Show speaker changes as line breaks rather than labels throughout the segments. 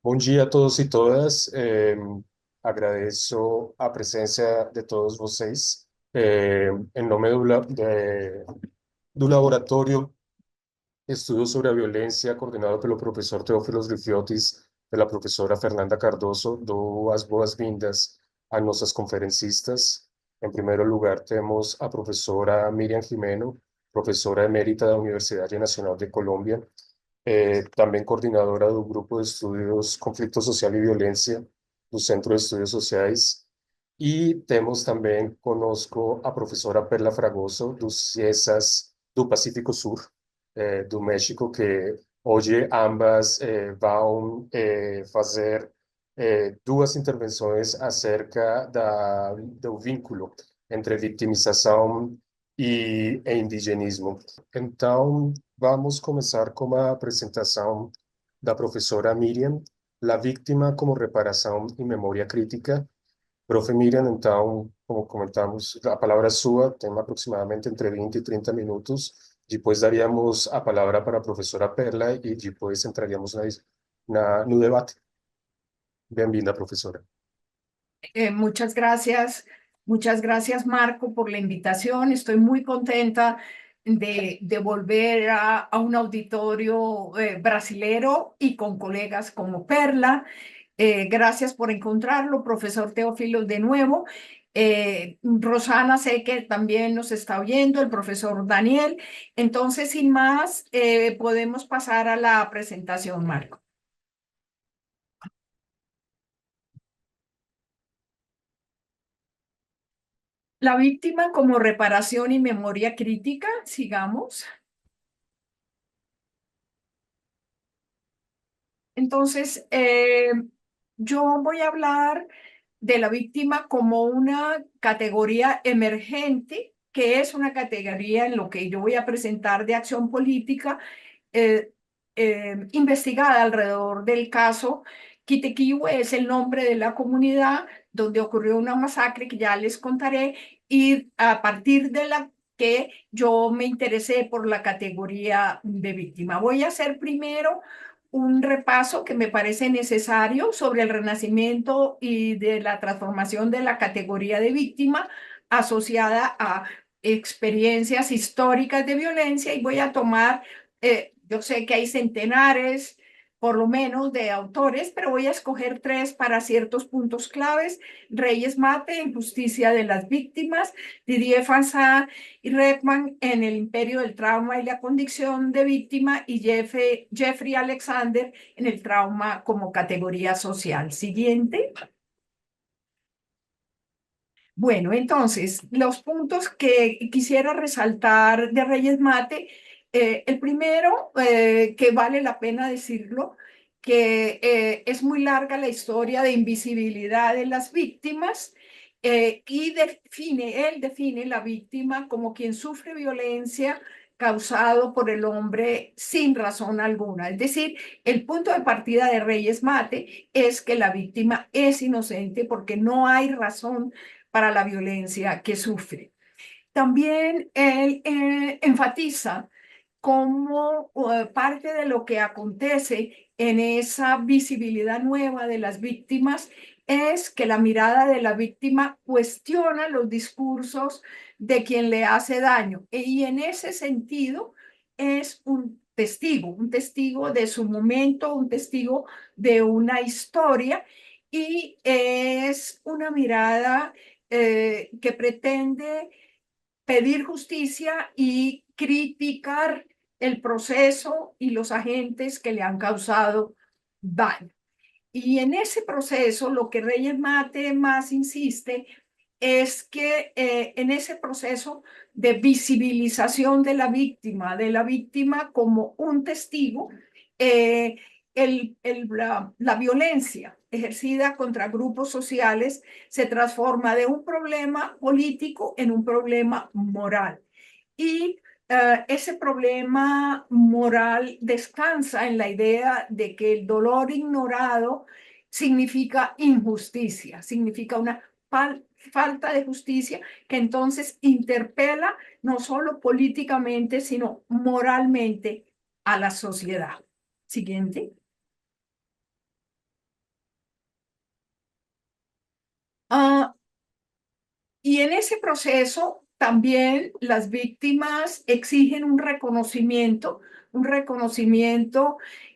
Bom dia a todos e todas. Agradeço a presença de todos vocês. Em nome do Laboratório Estudos sobre a Violência, coordenado pelo professor Teófilos Rifiotis, pela professora Fernanda Cardoso, dou as boas-vindas a nossas conferencistas. Em primeiro lugar, temos a professora Miriam Jimeno, professora emérita da Universidade Nacional de Colômbia, também coordenadora do Grupo de Estudos Conflito Social e Violência do Centro de Estudos Sociais. E temos também conosco a professora Perla Fragoso, dos CIESAS do Pacífico Sur, do México, que hoje ambas vão fazer duas intervenções acerca do vínculo entre vitimização e indigenismo. Então, vamos começar com a apresentação da professora Miriam, La víctima como reparação e memória crítica. Profe Miriam, então, como comentamos, a palavra é sua, tem aproximadamente entre 20 e 30 minutos. Depois daríamos a palavra para a professora Perla e depois entraríamos no debate. Bem-vinda, professora.
Muchas gracias Marco por la invitación. Estoy muy contenta de volver a un auditorio brasilero y con colegas como Perla. Gracias por encontrarlo, profesor Teófilo, de nuevo. Rosana sé que también nos está oyendo, el profesor Daniel. Entonces, sin más, podemos pasar a la presentación, Marco. La víctima como reparación y memoria crítica, sigamos. Entonces, yo voy a hablar de la víctima como una categoría emergente, que es una categoría en lo que yo voy a presentar de acción política, eh, investigada alrededor del caso Quitequihue. Es el nombre de la comunidad donde ocurrió una masacre que ya les contaré, y a partir de la que yo me interesé por la categoría de víctima. Voy a hacer primero un repaso que me parece necesario sobre el renacimiento y de la transformación de la categoría de víctima asociada a experiencias históricas de violencia, y voy a tomar, yo sé que hay centenares por lo menos de autores, pero voy a escoger tres para ciertos puntos claves: Reyes Mate en Justicia de las Víctimas, Didier Fanzat y Redman en El Imperio del Trauma y la Condición de Víctima, y Jeffrey Alexander en el trauma como categoría social. Siguiente. Bueno, entonces, los puntos que quisiera resaltar de Reyes Mate, el primero, que vale la pena decirlo, que es muy larga la historia de invisibilidad de las víctimas, y él define la víctima como quien sufre violencia causado por el hombre sin razón alguna. Es decir, el punto de partida de Reyes Mate es que la víctima es inocente porque no hay razón para la violencia que sufre. También él enfatiza como parte de lo que acontece en esa visibilidad nueva de las víctimas es que la mirada de la víctima cuestiona los discursos de quien le hace daño, y en ese sentido es un testigo de su momento, un testigo de una historia, y es una mirada que pretende pedir justicia y criticar el proceso y los agentes que le han causado daño. Y en ese proceso, lo que Reyes Mate más insiste es que en ese proceso de visibilización de la víctima como un testigo, eh, la violencia ejercida contra grupos sociales se transforma de un problema político en un problema moral. Y ese problema moral descansa en la idea de que el dolor ignorado significa injusticia, significa una falta de justicia, que entonces interpela no solo políticamente, sino moralmente a la sociedad. Siguiente. Y en ese proceso también las víctimas exigen un reconocimiento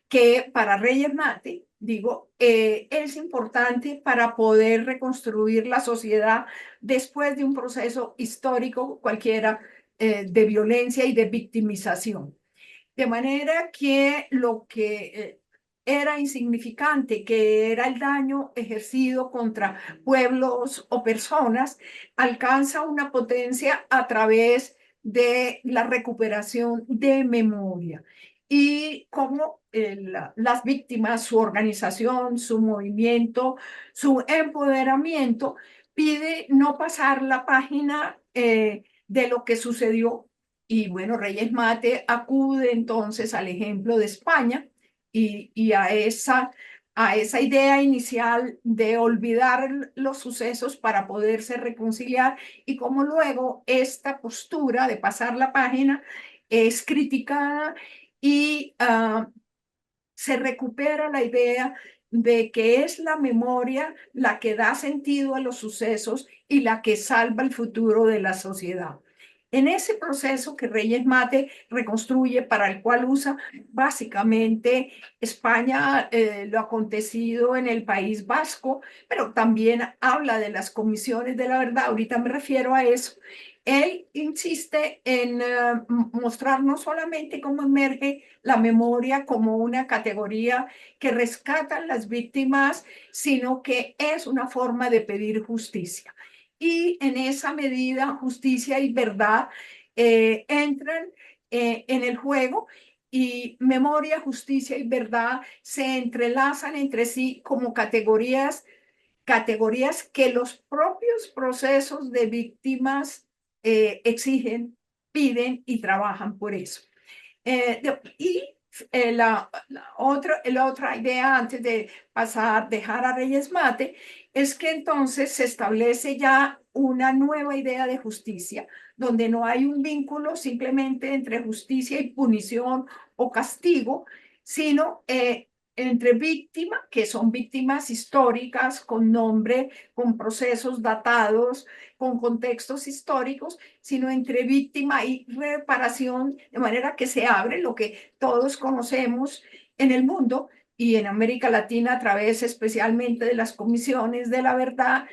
que para Reyes Mate, digo, es importante para poder reconstruir la sociedad después de un proceso histórico cualquiera de violencia y de victimización. De manera que lo que era insignificante, que era el daño ejercido contra pueblos o personas, alcanza una potencia a través de la recuperación de memoria. Y cómo las víctimas, su organización, su movimiento, su empoderamiento, pide no pasar la página de lo que sucedió. Y bueno, Reyes Mate acude entonces al ejemplo de España y a esa idea inicial de olvidar los sucesos para poderse reconciliar, y cómo luego esta postura de pasar la página es criticada y se recupera la idea de que es la memoria la que da sentido a los sucesos y la que salva el futuro de la sociedad. En ese proceso que Reyes Mate reconstruye, para el cual usa básicamente España, lo acontecido en el País Vasco, pero también habla de las comisiones de la verdad, ahorita me refiero a eso. Él insiste en mostrar no solamente cómo emerge la memoria como una categoría que rescata a las víctimas, sino que es una forma de pedir justicia. Y en esa medida, justicia y verdad entran en el juego, y memoria, justicia y verdad se entrelazan entre sí como categorías que los propios procesos de víctimas exigen, piden y trabajan por eso. La otra idea, antes de dejar a Reyes Mate, es que entonces se establece ya una nueva idea de justicia, donde no hay un vínculo simplemente entre justicia y punición o castigo, sino entre víctimas, que son víctimas históricas, con nombre, con procesos datados, con contextos históricos, sino entre víctima y reparación, de manera que se abre lo que todos conocemos en el mundo y en América Latina a través especialmente de las comisiones de la verdad,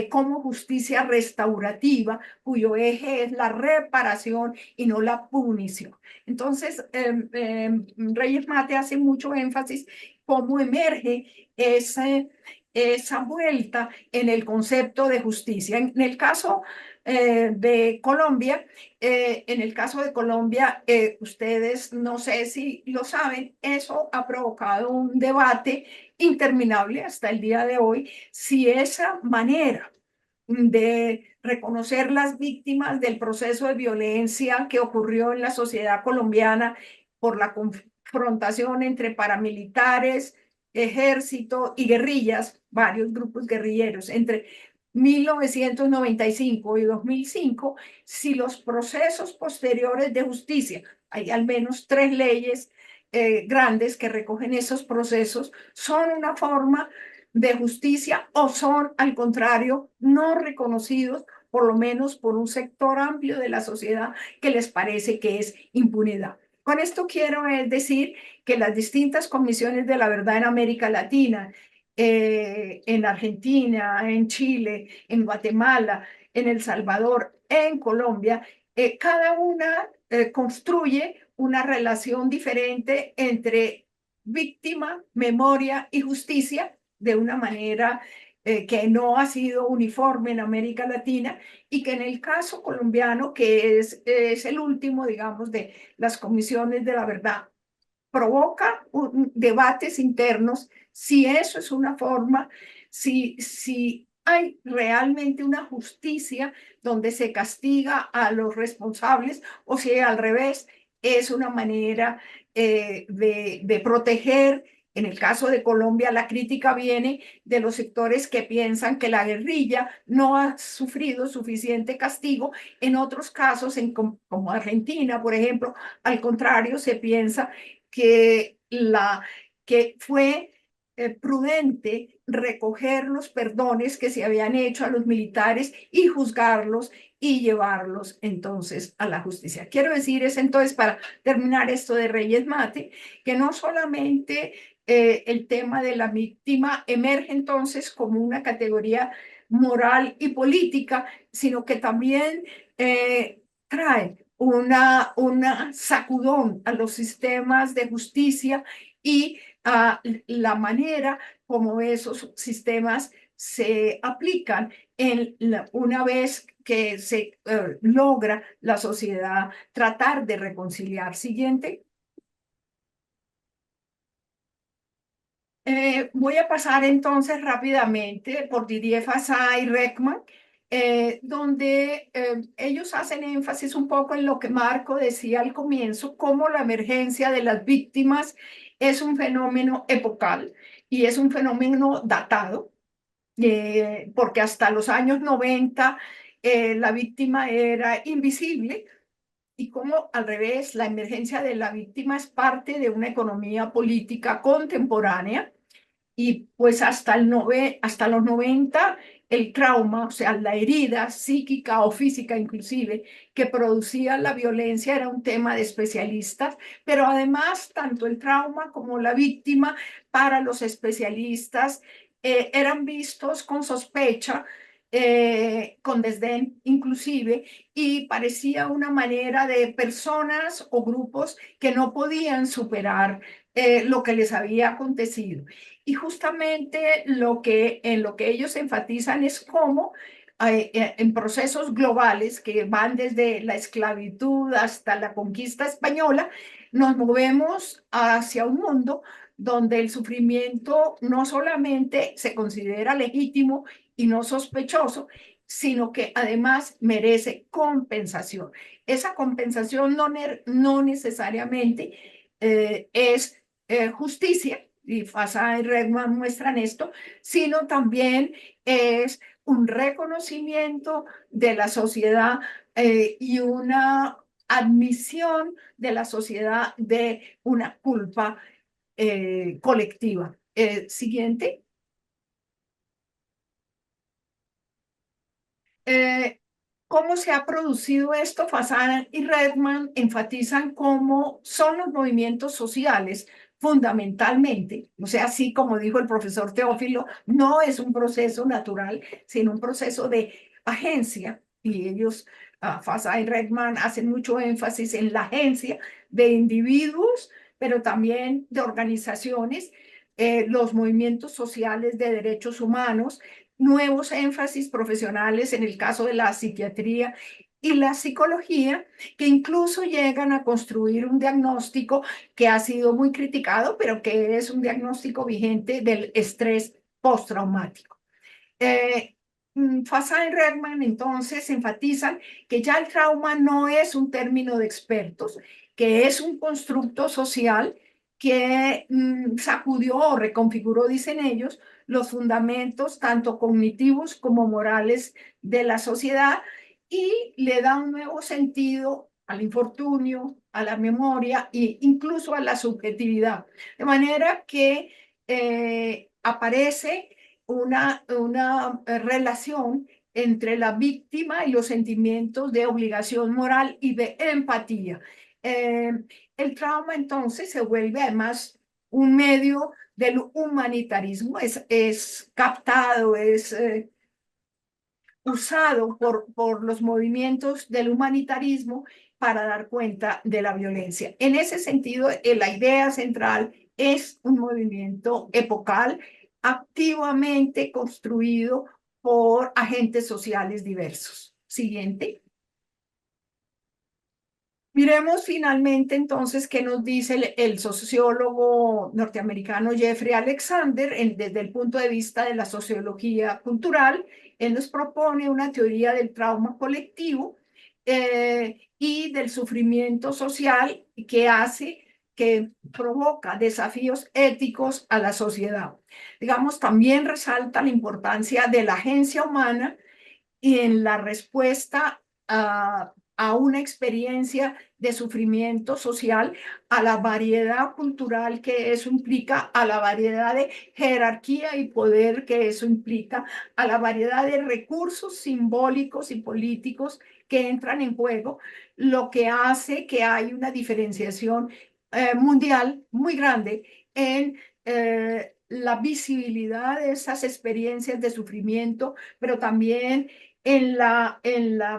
como justicia restaurativa, cuyo eje es la reparación y no la punición. Entonces, Reyes Mate hace mucho énfasis cómo emerge esa vuelta en el concepto de justicia. En el caso de Colombia, ustedes no sé si lo saben, eso ha provocado un debate interminable hasta el día de hoy, si esa manera de reconocer las víctimas del proceso de violencia que ocurrió en la sociedad colombiana por la confrontación entre paramilitares, ejército y guerrillas, varios grupos guerrilleros, entre 1995 y 2005, si los procesos posteriores de justicia, hay al menos 3 leyes grandes que recogen esos procesos, son una forma de justicia o son, al contrario, no reconocidos, por lo menos por un sector amplio de la sociedad que les parece que es impunidad. Con esto quiero decir que las distintas comisiones de la verdad en América Latina, en Argentina, en Chile, en Guatemala, en El Salvador, en Colombia, cada una construye una relación diferente entre víctima, memoria y justicia, de una manera que no ha sido uniforme en América Latina, y que en el caso colombiano, que es el último, digamos, de las comisiones de la verdad, provoca debates internos si eso es una forma, si hay realmente una justicia donde se castiga a los responsables, o si al revés es una manera de proteger. En el caso de Colombia, la crítica viene de los sectores que piensan que la guerrilla no ha sufrido suficiente castigo. En otros casos, como Argentina, por ejemplo, al contrario, se piensa que fue prudente recoger los perdones que se habían hecho a los militares y juzgarlos y llevarlos entonces a la justicia. Quiero decir es entonces, para terminar esto de Reyes Mate, que no solamente el tema de la víctima emerge entonces como una categoría moral y política, sino que también trae una sacudón a los sistemas de justicia y a la manera como esos sistemas se aplican una vez que se logra la sociedad tratar de reconciliar. Siguiente. Voy a pasar entonces rápidamente por Didier Fasá y Reckman, donde ellos hacen énfasis un poco en lo que Marco decía al comienzo, cómo la emergencia de las víctimas es un fenómeno epocal y es un fenómeno datado, porque hasta los años 90 la víctima era invisible y cómo al revés la emergencia de la víctima es parte de una economía política contemporánea y pues hasta los 90 el trauma, o sea, la herida psíquica o física inclusive, que producía la violencia era un tema de especialistas, pero además tanto el trauma como la víctima para los especialistas eran vistos con sospecha, con desdén inclusive, y parecía una manera de personas o grupos que no podían superar lo que les había acontecido. Y justamente en lo que ellos enfatizan es cómo en procesos globales que van desde la esclavitud hasta la conquista española, nos movemos hacia un mundo donde el sufrimiento no solamente se considera legítimo y no sospechoso, sino que además merece compensación. Esa compensación no necesariamente es justicia, y Fasá y Redman muestran esto, sino también es un reconocimiento de la sociedad y una admisión de la sociedad de una culpa colectiva. Siguiente. Eh, ¿Cómo se ha producido esto? Fasana y Redman enfatizan cómo son los movimientos sociales fundamentalmente, o sea, así como dijo el profesor Teófilo, no es un proceso natural, sino un proceso de agencia, y ellos, Fasana y Redman, hacen mucho énfasis en la agencia de individuos, pero también de organizaciones, los movimientos sociales de derechos humanos, nuevos énfasis profesionales en el caso de la psiquiatría y la psicología, que incluso llegan a construir un diagnóstico que ha sido muy criticado, pero que es un diagnóstico vigente del estrés postraumático. Fasá y Redman entonces enfatizan que ya el trauma no es un término de expertos, que es un constructo social que sacudió o reconfiguró, dicen ellos, los fundamentos tanto cognitivos como morales de la sociedad y le da un nuevo sentido al infortunio, a la memoria e incluso a la subjetividad. De manera que aparece una relación entre la víctima y los sentimientos de obligación moral y de empatía. Eh, el trauma entonces se vuelve además un medio del humanitarismo, es captado, es usado por los movimientos del humanitarismo para dar cuenta de la violencia. En ese sentido, la idea central es un movimiento epocal, activamente construido por agentes sociales diversos. Siguiente. Miremos finalmente entonces qué nos dice el sociólogo norteamericano Jeffrey Alexander desde el punto de vista de la sociología cultural. Él nos propone una teoría del trauma colectivo y del sufrimiento social que provoca desafíos éticos a la sociedad. Digamos, también resalta la importancia de la agencia humana y en la respuesta a una experiencia de sufrimiento social, a la variedad cultural que eso implica, a la variedad de jerarquía y poder que eso implica, a la variedad de recursos simbólicos y políticos que entran en juego, lo que hace que hay una diferenciación mundial muy grande en la visibilidad de esas experiencias de sufrimiento, pero también en la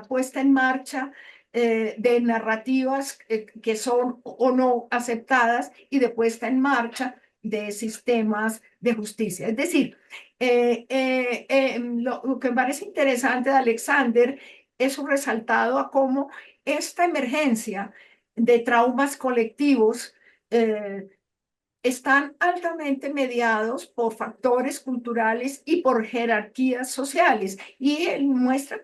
puesta en marcha de narrativas que son o no aceptadas y de puesta en marcha de sistemas de justicia. Es decir, lo que me parece interesante de Alexander es su resaltado a cómo esta emergencia de traumas colectivos están altamente mediados por factores culturales y por jerarquías sociales. Y él muestra,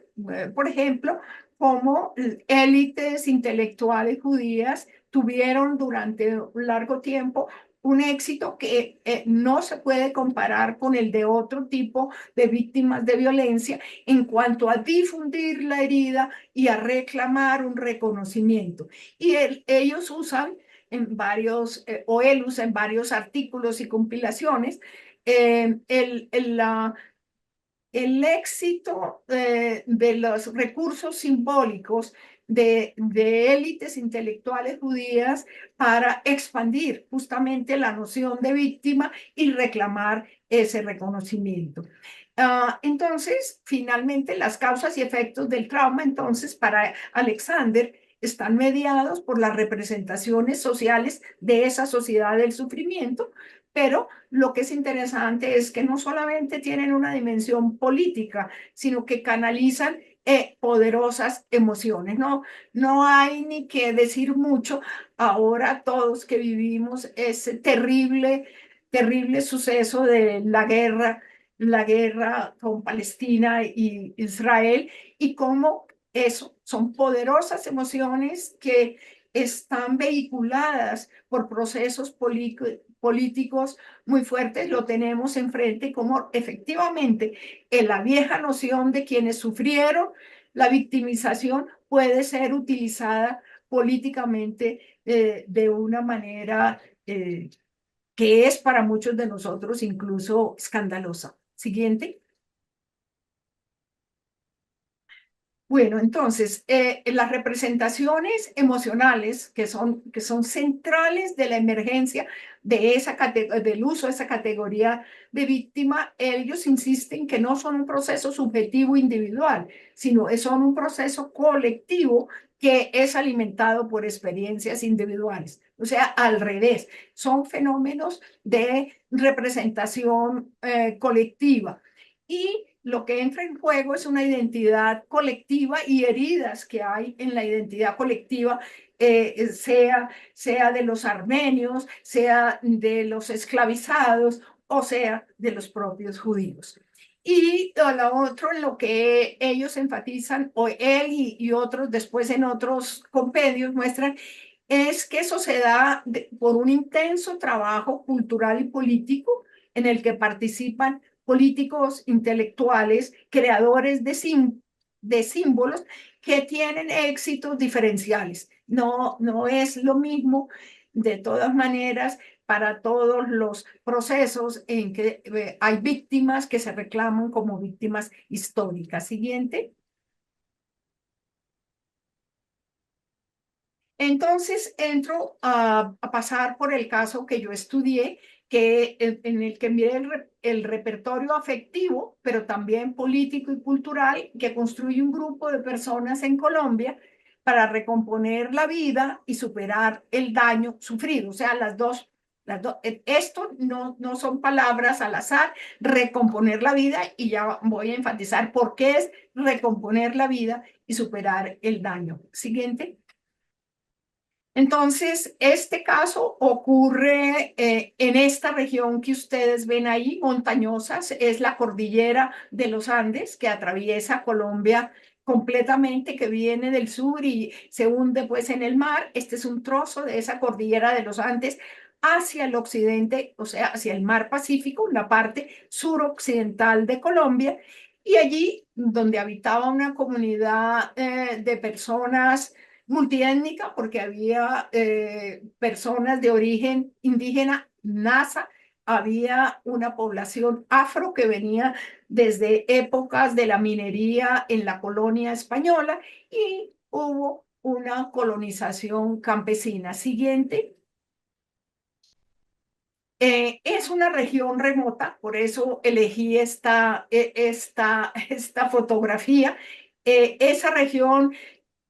por ejemplo, cómo élites intelectuales judías tuvieron durante un largo tiempo un éxito que no se puede comparar con el de otro tipo de víctimas de violencia en cuanto a difundir la herida y a reclamar un reconocimiento. Y ellos usan en varios, o él usa en varios artículos y compilaciones, el éxito de los recursos simbólicos de élites intelectuales judías para expandir justamente la noción de víctima y reclamar ese reconocimiento. Entonces, finalmente, las causas y efectos del trauma, entonces, para Alexander, están mediados por las representaciones sociales de esa sociedad del sufrimiento, pero lo que es interesante es que no solamente tienen una dimensión política, sino que canalizan poderosas emociones. No hay ni que decir mucho ahora todos que vivimos ese terrible suceso de la guerra con Palestina y Israel, y cómo eso son poderosas emociones que están vehiculadas por procesos políticos muy fuertes. Lo tenemos enfrente como efectivamente en la vieja noción de quienes sufrieron la victimización puede ser utilizada políticamente de una manera que es para muchos de nosotros incluso escandalosa. Siguiente. Bueno, entonces, las representaciones emocionales que son centrales de la emergencia de del uso de esa categoría de víctima, ellos insisten que no son un proceso subjetivo individual, sino son un proceso colectivo que es alimentado por experiencias individuales. O sea, al revés, son fenómenos de representación colectiva. Y lo que entra en juego es una identidad colectiva y heridas que hay en la identidad colectiva, sea de los armenios, sea de los esclavizados, o sea de los propios judíos. Y lo otro en lo que ellos enfatizan, o él y otros después en otros compendios muestran, es que eso se da por un intenso trabajo cultural y político en el que participan políticos, intelectuales, creadores de símbolos que tienen éxitos diferenciales. No es lo mismo, de todas maneras, para todos los procesos en que hay víctimas que se reclaman como víctimas históricas. Siguiente. Entonces entro a pasar por el caso que yo estudié, en el que miré el repertorio afectivo, pero también político y cultural, que construye un grupo de personas en Colombia para recomponer la vida y superar el daño sufrido. O sea, esto no son palabras al azar, recomponer la vida, y ya voy a enfatizar por qué es recomponer la vida y superar el daño. Siguiente. Entonces, este caso ocurre en esta región que ustedes ven ahí, montañosas, es la cordillera de los Andes que atraviesa Colombia completamente, que viene del sur y se hunde pues en el mar. Este es un trozo de esa cordillera de los Andes hacia el occidente, o sea, hacia el mar Pacífico, la parte suroccidental de Colombia. y allí donde habitaba una comunidad de personas multiétnica, porque había personas de origen indígena, NASA, había una población afro que venía desde épocas de la minería en la colonia española y hubo una colonización campesina. Siguiente. Es una región remota, por eso elegí esta fotografía. Esa región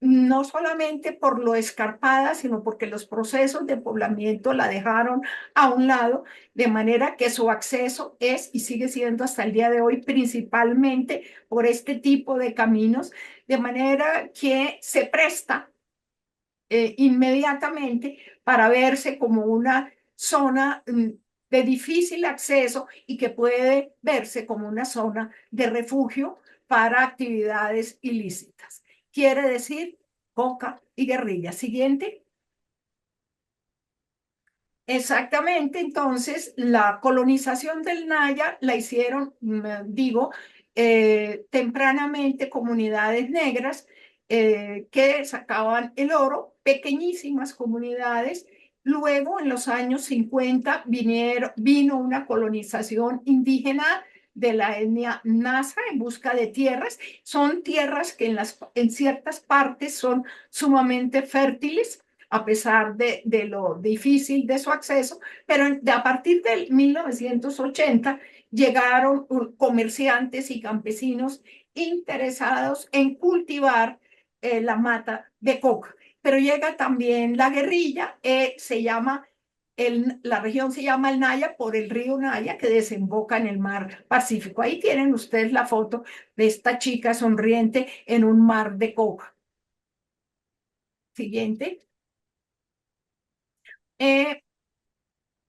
no solamente por lo escarpada, sino porque los procesos de poblamiento la dejaron a un lado, de manera que su acceso es y sigue siendo hasta el día de hoy principalmente por este tipo de caminos, de manera que se presta inmediatamente para verse como una zona de difícil acceso y que puede verse como una zona de refugio para actividades ilícitas. Quiere decir coca y guerrilla. Siguiente. Exactamente, entonces la colonización del Naya la hicieron, digo, tempranamente comunidades negras que sacaban el oro, pequeñísimas comunidades. Luego, en los años 50, vino una colonización indígena de la etnia Nasa en busca de tierras. Son tierras que en ciertas partes son sumamente fértiles a pesar de lo difícil de su acceso, pero a partir del 1980 llegaron comerciantes y campesinos interesados en cultivar la mata de coca. Pero llega también la guerrilla, la región se llama el Naya por el río Naya que desemboca en el mar Pacífico. Ahí tienen ustedes la foto de esta chica sonriente en un mar de coca. Siguiente. Eh,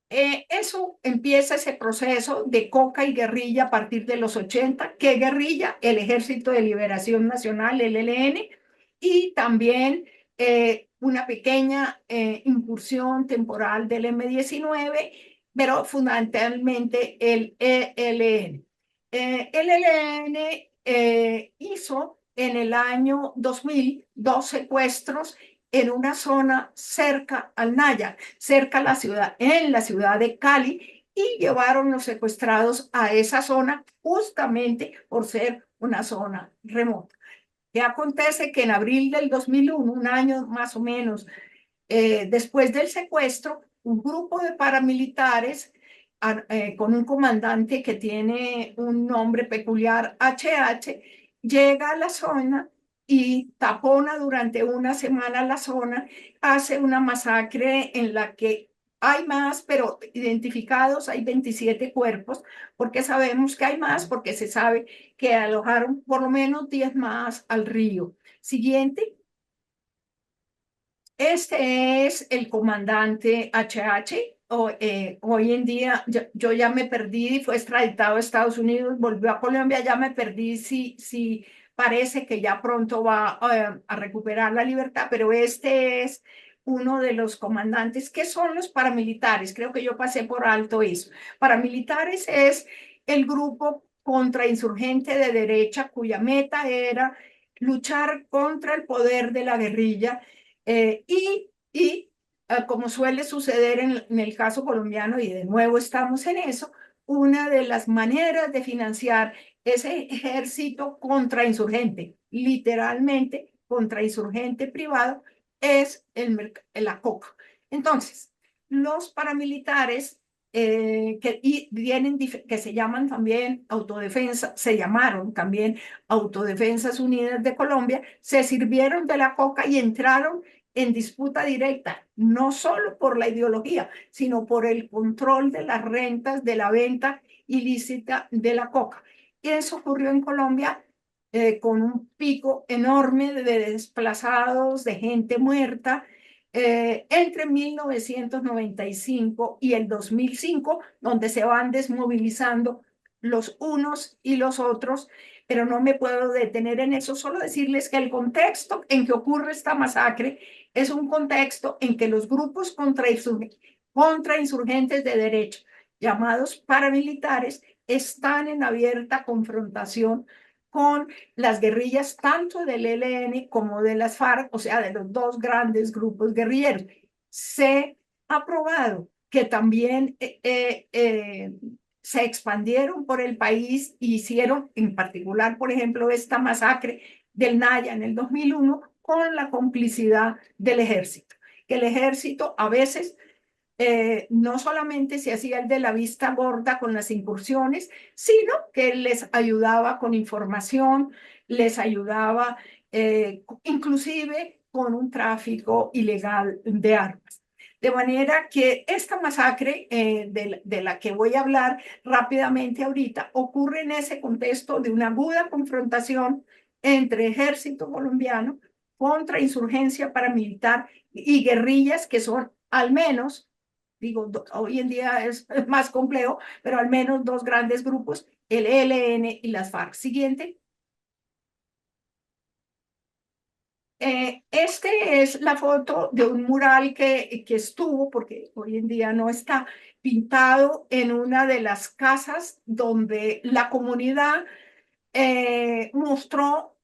Eso empieza ese proceso de coca y guerrilla a partir de los 80. ¿Qué guerrilla? El Ejército de Liberación Nacional, el ELN, y también una pequeña incursión temporal del M-19, pero fundamentalmente el ELN. El ELN hizo en el año 2000 dos secuestros en una zona cerca al Naya, cerca a la ciudad, en la ciudad de Cali, y llevaron los secuestrados a esa zona justamente por ser una zona remota. ¿Qué acontece? Que en abril del 2001, un año más o menos después del secuestro, un grupo de paramilitares con un comandante que tiene un nombre peculiar, HH, llega a la zona y tapona durante una semana la zona, hace una masacre en la que hay más, pero identificados hay 27 cuerpos, porque sabemos que hay más, porque se sabe que alojaron por lo menos 10 más al río. Siguiente. Este es el comandante HH. Hoy en día yo ya me perdí, fue extraditado a Estados Unidos, volvió a Colombia, ya me perdí si parece que ya pronto va a recuperar la libertad, pero este es uno de los comandantes. ¿Qué son los paramilitares? Creo que yo pasé por alto eso. Paramilitares es el grupo contrainsurgente de derecha cuya meta era luchar contra el poder de la guerrilla como suele suceder en el caso colombiano, y de nuevo estamos en eso, una de las maneras de financiar ese ejército contrainsurgente, literalmente contrainsurgente privado, es la coca. Entonces, los paramilitares que se llaman también autodefensa, se llamaron también Autodefensas Unidas de Colombia, se sirvieron de la coca y entraron en disputa directa, no solo por la ideología, sino por el control de las rentas de la venta ilícita de la coca. Y eso ocurrió en Colombia con un pico enorme de desplazados, de gente muerta, entre 1995 y el 2005, donde se van desmovilizando los unos y los otros, pero no me puedo detener en eso, solo decirles que el contexto en que ocurre esta masacre es un contexto en que los grupos contrainsurgentes de derecha, llamados paramilitares, están en abierta confrontación con las guerrillas tanto del ELN como de las FARC, o sea, de los dos grandes grupos guerrilleros. Se ha probado que también se expandieron por el país e hicieron, en particular, por ejemplo, esta masacre del Naya en el 2001 con la complicidad del ejército. Que el ejército a veces no solamente se hacía el de la vista gorda con las incursiones, sino que les ayudaba con información, les ayudaba inclusive con un tráfico ilegal de armas. De manera que esta masacre de la que voy a hablar rápidamente ahorita ocurre en ese contexto de una aguda confrontación entre ejército colombiano contra insurgencia paramilitar y guerrillas que son al menos, digo, hoy en día es más complejo, pero al menos dos grandes grupos, el ELN y las FARC. Siguiente. Este es la foto de un mural que estuvo, porque hoy en día no está, pintado en una de las casas donde la comunidad mostró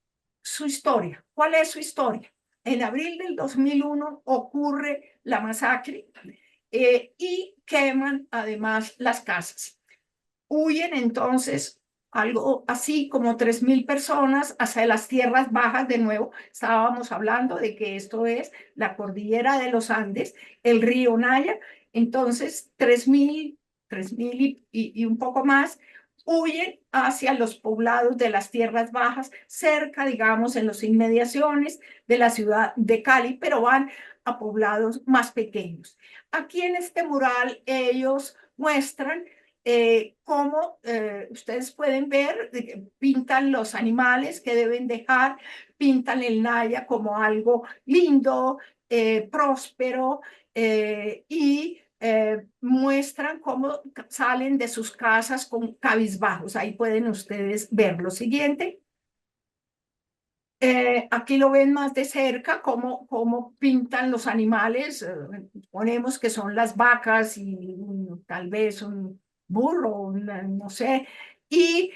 su historia. ¿Cuál es su historia? En abril del 2001 ocurre la masacre y queman además las casas. Huyen entonces algo así como 3.000 personas hacia las tierras bajas. De nuevo, estábamos hablando de que esto es la cordillera de los Andes, el río Naya. Entonces, 3.000 y un poco más huyen hacia los poblados de las tierras bajas, cerca, digamos, en las inmediaciones de la ciudad de Cali, pero van a poblados más pequeños. Aquí en este mural ellos muestran cómo ustedes pueden ver, pintan los animales que deben dejar, pintan el Naya como algo lindo, próspero, y muestran cómo salen de sus casas con cabizbajos. Ahí pueden ustedes ver lo siguiente. Aquí lo ven más de cerca, cómo pintan los animales. Ponemos que son las vacas y tal vez un burro, no sé. Y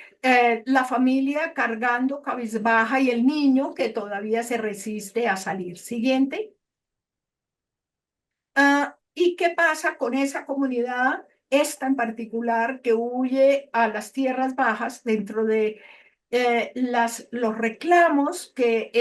la familia cargando cabizbaja y el niño que todavía se resiste a salir. Siguiente. ¿Y qué pasa con esa comunidad, esta en particular, que huye a las tierras bajas dentro de los reclamos que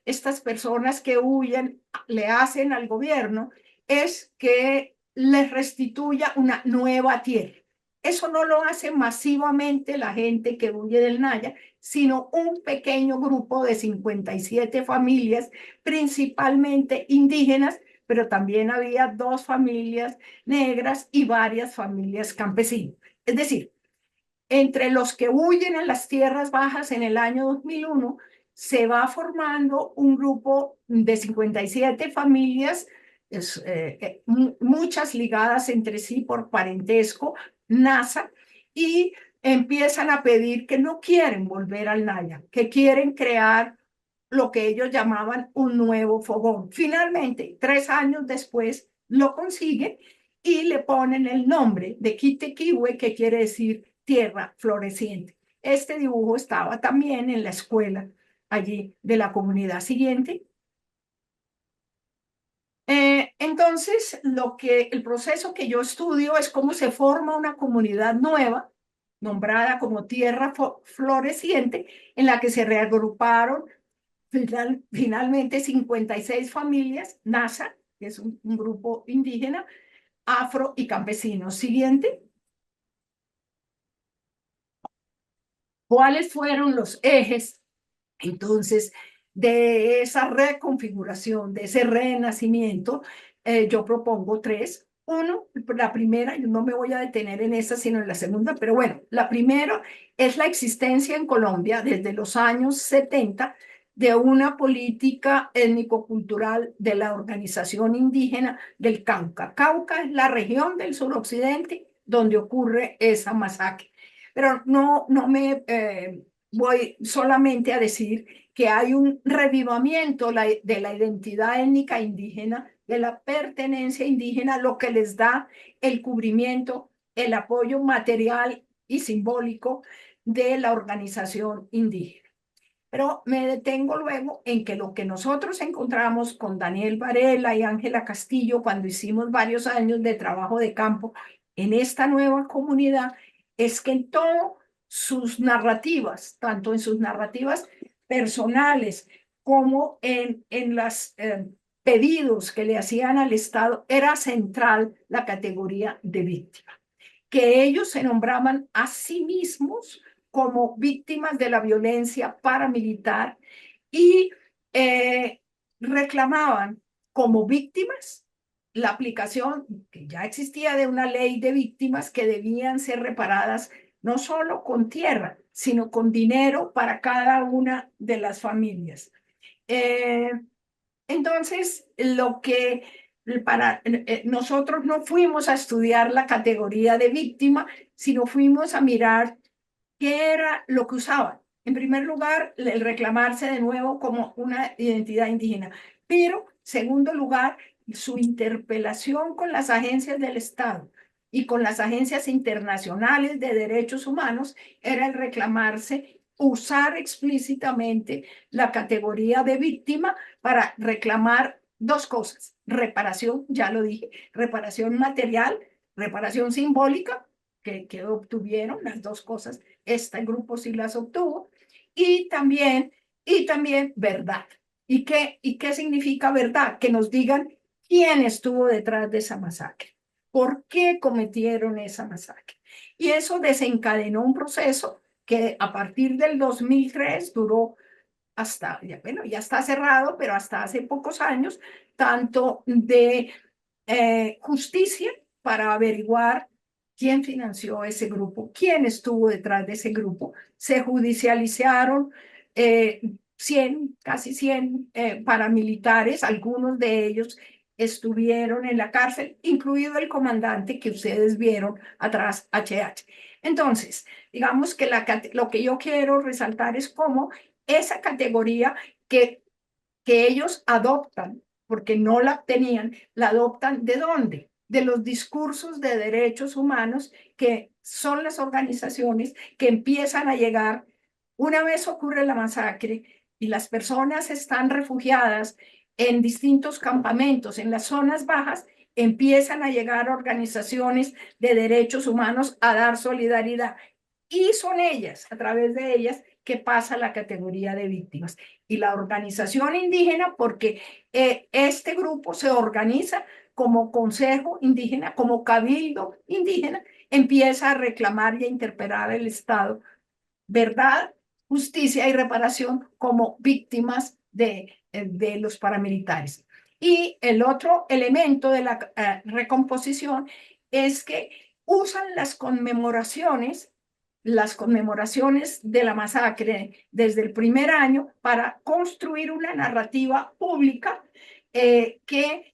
estas personas que huyen le hacen al gobierno? Es que les restituya una nueva tierra. Eso no lo hace masivamente la gente que huye del Naya, sino un pequeño grupo de 57 familias, principalmente indígenas, pero también había 2 familias negras y varias familias campesinas. Es decir, entre los que huyen a las tierras bajas en el año 2001, se va formando un grupo de 57 familias, muchas ligadas entre sí por parentesco, NASA, y empiezan a pedir que no quieren volver al Naya, que quieren crear lo que ellos llamaban un nuevo fogón. Finalmente, 3 años después, lo consiguen y le ponen el nombre de Quitequihue, que quiere decir tierra floreciente. Este dibujo estaba también en la escuela allí de la comunidad. Siguiente. Entonces, el proceso que yo estudio es cómo se forma una comunidad nueva, nombrada como tierra floreciente, en la que se reagruparon finalmente 56 familias, NASA, que es un grupo indígena, afro y campesinos. Siguiente. ¿Cuáles fueron los ejes entonces de esa reconfiguración, de ese renacimiento? Yo propongo 3. Uno, la primera, yo no me voy a detener en esa, sino en la segunda, pero bueno, la primera es la existencia en Colombia desde los años 70 de una política étnico-cultural de la organización indígena del Cauca. Cauca es la región del suroccidente donde ocurre esa masacre. Pero no me voy solamente a decir que hay un revivamiento de la identidad étnica indígena, de la pertenencia indígena, lo que les da el cubrimiento, el apoyo material y simbólico de la organización indígena. Pero me detengo luego en que lo que nosotros encontramos con Daniel Varela y Ángela Castillo cuando hicimos varios años de trabajo de campo en esta nueva comunidad es que en todas sus narrativas, tanto en sus narrativas personales como en los pedidos que le hacían al Estado, era central la categoría de víctima, que ellos se nombraban a sí mismos como víctimas de la violencia paramilitar y reclamaban como víctimas la aplicación que ya existía de una ley de víctimas que debían ser reparadas no solo con tierra, sino con dinero para cada una de las familias. Entonces, lo que para nosotros no fuimos a estudiar la categoría de víctima, sino fuimos a mirar qué era lo que usaban. En primer lugar, el reclamarse de nuevo como una identidad indígena, pero, segundo lugar, su interpelación con las agencias del Estado y con las agencias internacionales de derechos humanos era el reclamarse, usar explícitamente la categoría de víctima para reclamar dos cosas: reparación, ya lo dije, reparación material, reparación simbólica, que obtuvieron las dos cosas, este grupo sí las obtuvo, y también verdad. ¿Y qué significa verdad? Que nos digan quién estuvo detrás de esa masacre, por qué cometieron esa masacre. Y eso desencadenó un proceso que a partir del 2003 duró hasta, bueno, ya está cerrado, pero hasta hace pocos años, tanto de justicia para averiguar quién financió ese grupo, quién estuvo detrás de ese grupo. Se judicializaron 100, casi 100 paramilitares, algunos de ellos estuvieron en la cárcel, incluido el comandante que ustedes vieron atrás, HH. Entonces, digamos que lo que yo quiero resaltar es cómo esa categoría que ellos adoptan, porque no la tenían, la adoptan ¿de dónde? De los discursos de derechos humanos, que son las organizaciones que empiezan a llegar una vez ocurre la masacre y las personas están refugiadas en distintos campamentos, en las zonas bajas, empiezan a llegar organizaciones de derechos humanos a dar solidaridad. Y son ellas, a través de ellas, que pasa la categoría de víctimas. Y la organización indígena, porque este grupo se organiza como consejo indígena, como cabildo indígena, empieza a reclamar y a interpelar al Estado verdad, justicia y reparación como víctimas de los paramilitares. Y el otro elemento de la recomposición es que usan las conmemoraciones de la masacre desde el primer año para construir una narrativa pública que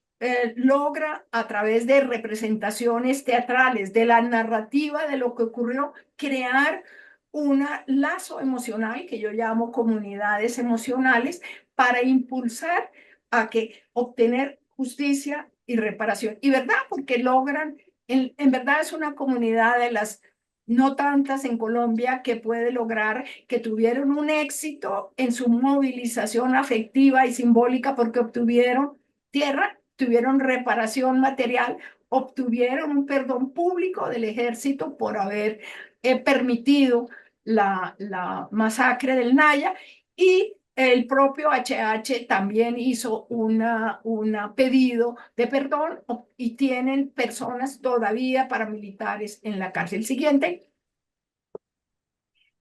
logra a través de representaciones teatrales, de la narrativa de lo que ocurrió, crear un lazo emocional que yo llamo comunidades emocionales para impulsar a que obtener justicia y reparación. Y verdad, porque logran, en verdad es una comunidad de las no tantas en Colombia que puede lograr, que tuvieron un éxito en su movilización afectiva y simbólica porque obtuvieron tierra, tuvieron reparación material, obtuvieron un perdón público del ejército por haber permitido la masacre del Naya, y el propio HH también hizo un pedido de perdón y tienen personas todavía paramilitares en la cárcel. Siguiente.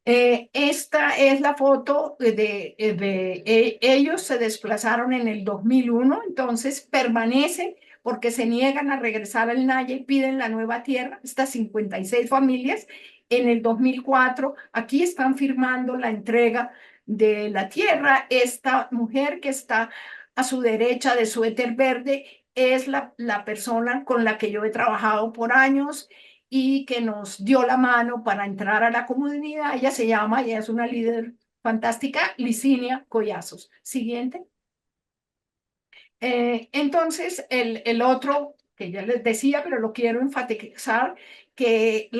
Esta es la foto ellos se desplazaron en el 2001, entonces permanecen porque se niegan a regresar al Naya y piden la nueva tierra, estas 56 familias. En el 2004, aquí están firmando la entrega de la tierra. Esta mujer que está a su derecha de suéter verde es la persona con la que yo he trabajado por años y que nos dio la mano para entrar a la comunidad. Ella es una líder fantástica, Licinia Collazos. Siguiente. Entonces, el otro que ya les decía, pero lo quiero enfatizar, que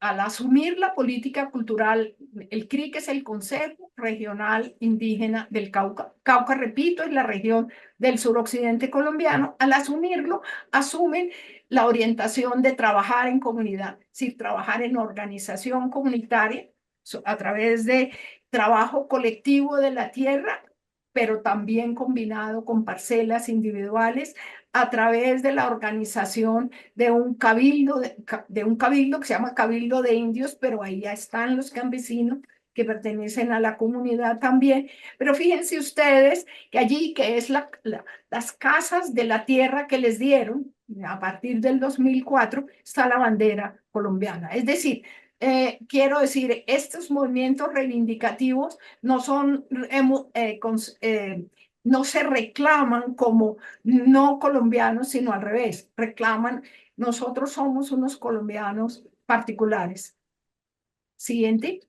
al asumir la política cultural, el CRIC es el Consejo Regional Indígena del Cauca. Cauca, repito, es la región del suroccidente colombiano. Al asumirlo, asumen la orientación de trabajar en comunidad, es decir, trabajar en organización comunitaria a través de trabajo colectivo de la tierra, pero también combinado con parcelas individuales a través de la organización de un cabildo, de un cabildo que se llama Cabildo de Indios, pero ahí ya están los campesinos que pertenecen a la comunidad también. Pero fíjense ustedes que allí, que es las casas de la tierra que les dieron, a partir del 2004, está la bandera colombiana. Es decir, quiero decir, estos movimientos reivindicativos no son, no se reclaman como no colombianos, sino al revés, reclaman, nosotros somos unos colombianos particulares. Siguiente.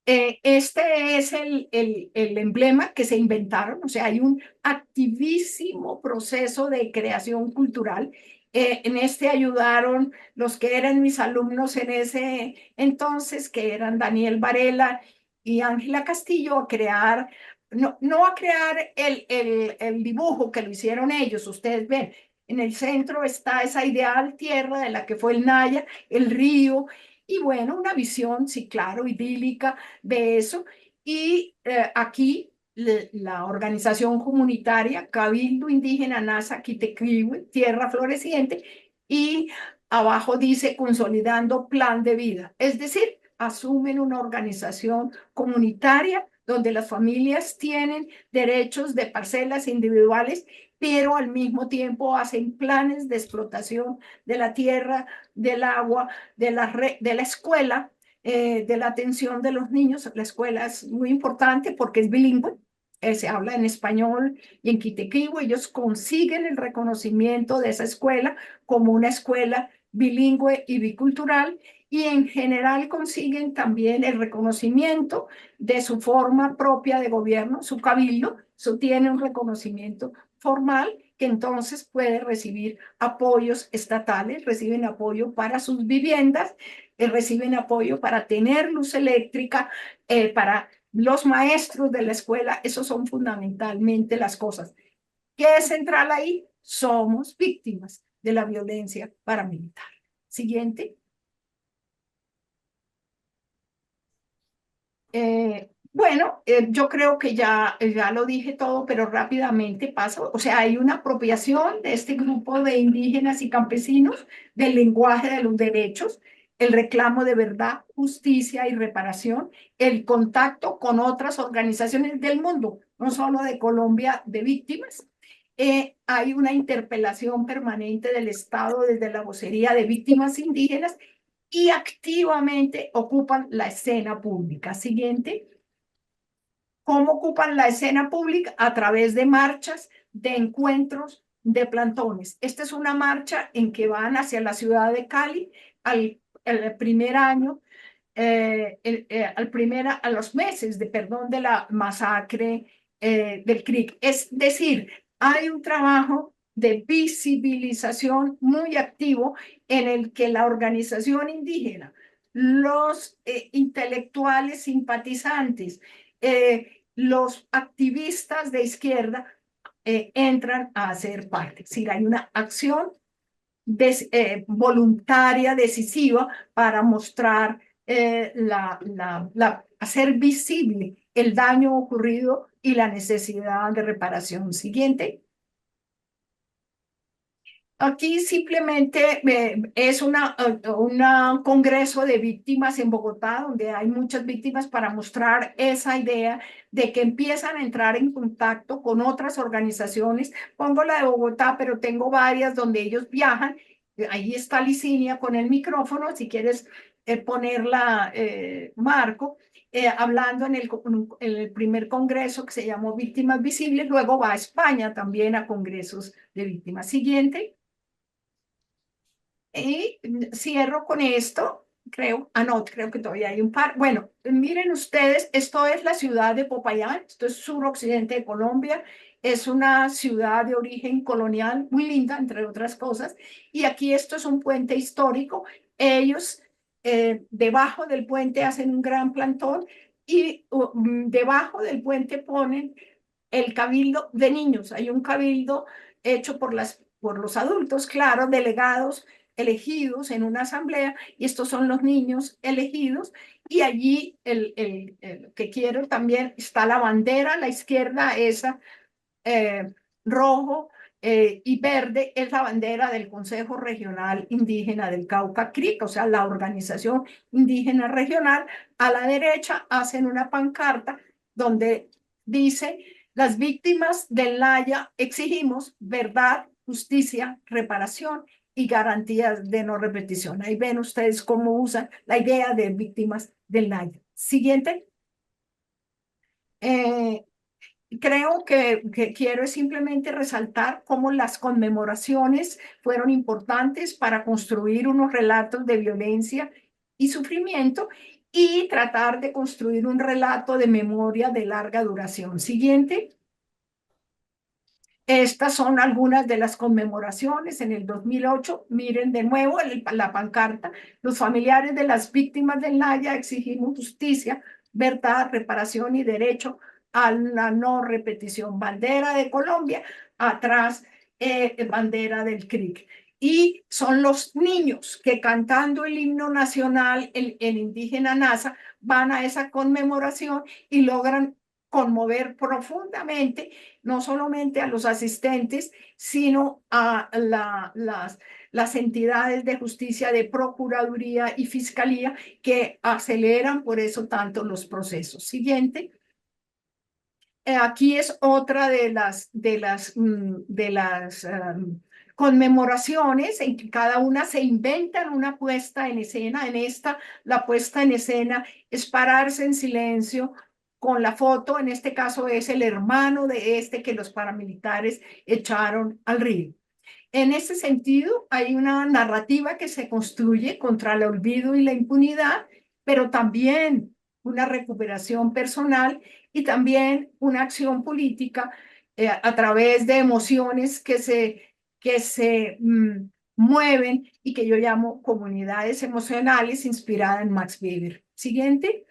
Este es el emblema que se inventaron, o sea, hay un activísimo proceso de creación cultural. En este ayudaron los que eran mis alumnos en ese entonces, que eran Daniel Varela y Ángela Castillo, a crear, no a crear el dibujo que lo hicieron ellos, ustedes ven. En el centro está esa ideal tierra de la que fue el Naya, el río, y bueno, una visión, sí, claro, idílica de eso. Y aquí la organización comunitaria Cabildo Indígena Nasa Quitequiwe, Tierra Floreciente, y abajo dice consolidando plan de vida. Es decir, asumen una organización comunitaria donde las familias tienen derechos de parcelas individuales, pero al mismo tiempo hacen planes de explotación de la tierra, del agua, de la escuela, de la atención de los niños. La escuela es muy importante porque es bilingüe, se habla en español y en quitequivo. Ellos consiguen el reconocimiento de esa escuela como una escuela bilingüe y bicultural, y en general consiguen también el reconocimiento de su forma propia de gobierno, su cabildo, eso tiene un reconocimiento formal, que entonces puede recibir apoyos estatales, reciben apoyo para sus viviendas, reciben apoyo para tener luz eléctrica, para los maestros de la escuela. Esos son fundamentalmente las cosas. ¿Qué es central ahí? Somos víctimas de la violencia paramilitar. Siguiente. Bueno, yo creo que ya lo dije todo, pero rápidamente paso. O sea, hay una apropiación de este grupo de indígenas y campesinos del lenguaje de los derechos, el reclamo de verdad, justicia y reparación, el contacto con otras organizaciones del mundo, no solo de Colombia, de víctimas. Hay una interpelación permanente del Estado desde la vocería de víctimas indígenas y activamente ocupan la escena pública. Siguiente. ¿Cómo ocupan la escena pública? A través de marchas, de encuentros, de plantones. Esta es una marcha en que van hacia la ciudad de Cali el primer año, a los meses de la masacre del CRIC. Es decir, hay un trabajo de visibilización muy activo en el que la organización indígena, los intelectuales simpatizantes, los activistas de izquierda entran a hacer parte. Es decir, hay una acción voluntaria, decisiva, para mostrar, hacer visible el daño ocurrido y la necesidad de reparación. Siguiente. Aquí simplemente es un congreso de víctimas en Bogotá, donde hay muchas víctimas, para mostrar esa idea de que empiezan a entrar en contacto con otras organizaciones. Pongo la de Bogotá, pero tengo varias donde ellos viajan. Ahí está Licinia con el micrófono, si quieres ponerla, Marco, hablando en el primer congreso que se llamó Víctimas Visibles. Luego va a España también a congresos de víctimas. Siguiente. Y cierro con esto. creo. Ah, no, creo que todavía hay un par. Bueno, miren ustedes, esto es la ciudad de Popayán, esto es suroccidente de Colombia, es una ciudad de origen colonial muy linda, entre otras cosas, y aquí esto es un puente histórico. Ellos debajo del puente hacen un gran plantón y debajo del puente ponen el cabildo de niños. Hay un cabildo hecho por los adultos, claro, delegados elegidos en una asamblea, y estos son los niños elegidos, y allí el que quiero también está la bandera a la izquierda, esa eh, rojo y verde, es la bandera del Consejo Regional Indígena del Cauca CRIC, o sea, la organización indígena regional. A la derecha hacen una pancarta donde dice: las víctimas del Naya exigimos verdad, justicia, reparación y garantías de no repetición. Ahí ven ustedes cómo usan la idea de víctimas del Naya. Siguiente. Eh, Creo que quiero simplemente resaltar cómo las conmemoraciones fueron importantes para construir unos relatos de violencia y sufrimiento y tratar de construir un relato de memoria de larga duración. Siguiente. Estas son algunas de las conmemoraciones en el 2008. Miren de nuevo la pancarta. Los familiares de las víctimas del Naya exigimos justicia, verdad, reparación y derecho a la no repetición. Bandera de Colombia, atrás bandera del CRIC. Y son los niños que cantando el himno nacional, el indígena NASA, van a esa conmemoración y logran conmover profundamente no solamente a los asistentes, sino a las entidades de justicia de Procuraduría y Fiscalía que aceleran por eso tanto los procesos. Siguiente. Aquí es otra de las conmemoraciones en que cada una se inventan una puesta en escena. En esta, la puesta en escena es pararse en silencio con la foto. En este caso es el hermano de este que los paramilitares echaron al río. En ese sentido, hay una narrativa que se construye contra el olvido y la impunidad, pero también una recuperación personal y también una acción política a través de emociones que se mueven y que yo llamo comunidades emocionales inspiradas en Max Weber. Siguiente.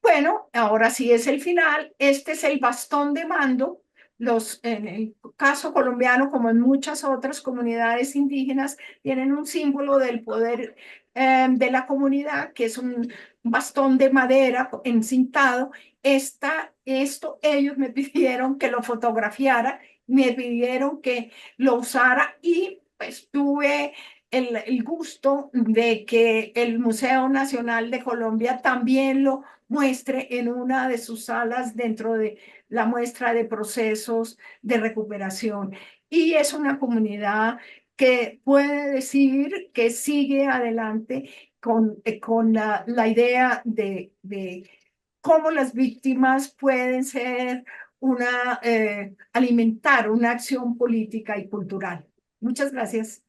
Bueno, ahora sí es el final. Este es el bastón de mando. En el caso colombiano, como en muchas otras comunidades indígenas, tienen un símbolo del poder de la comunidad, que es un bastón de madera encintado. Esto ellos me pidieron que lo fotografiara, me pidieron que lo usara y pues tuve el gusto de que el Museo Nacional de Colombia también lo muestre en una de sus salas dentro de la muestra de procesos de recuperación. Y es una comunidad que puede decir que sigue adelante con la idea de cómo las víctimas pueden ser alimentar una acción política y cultural. Muchas gracias.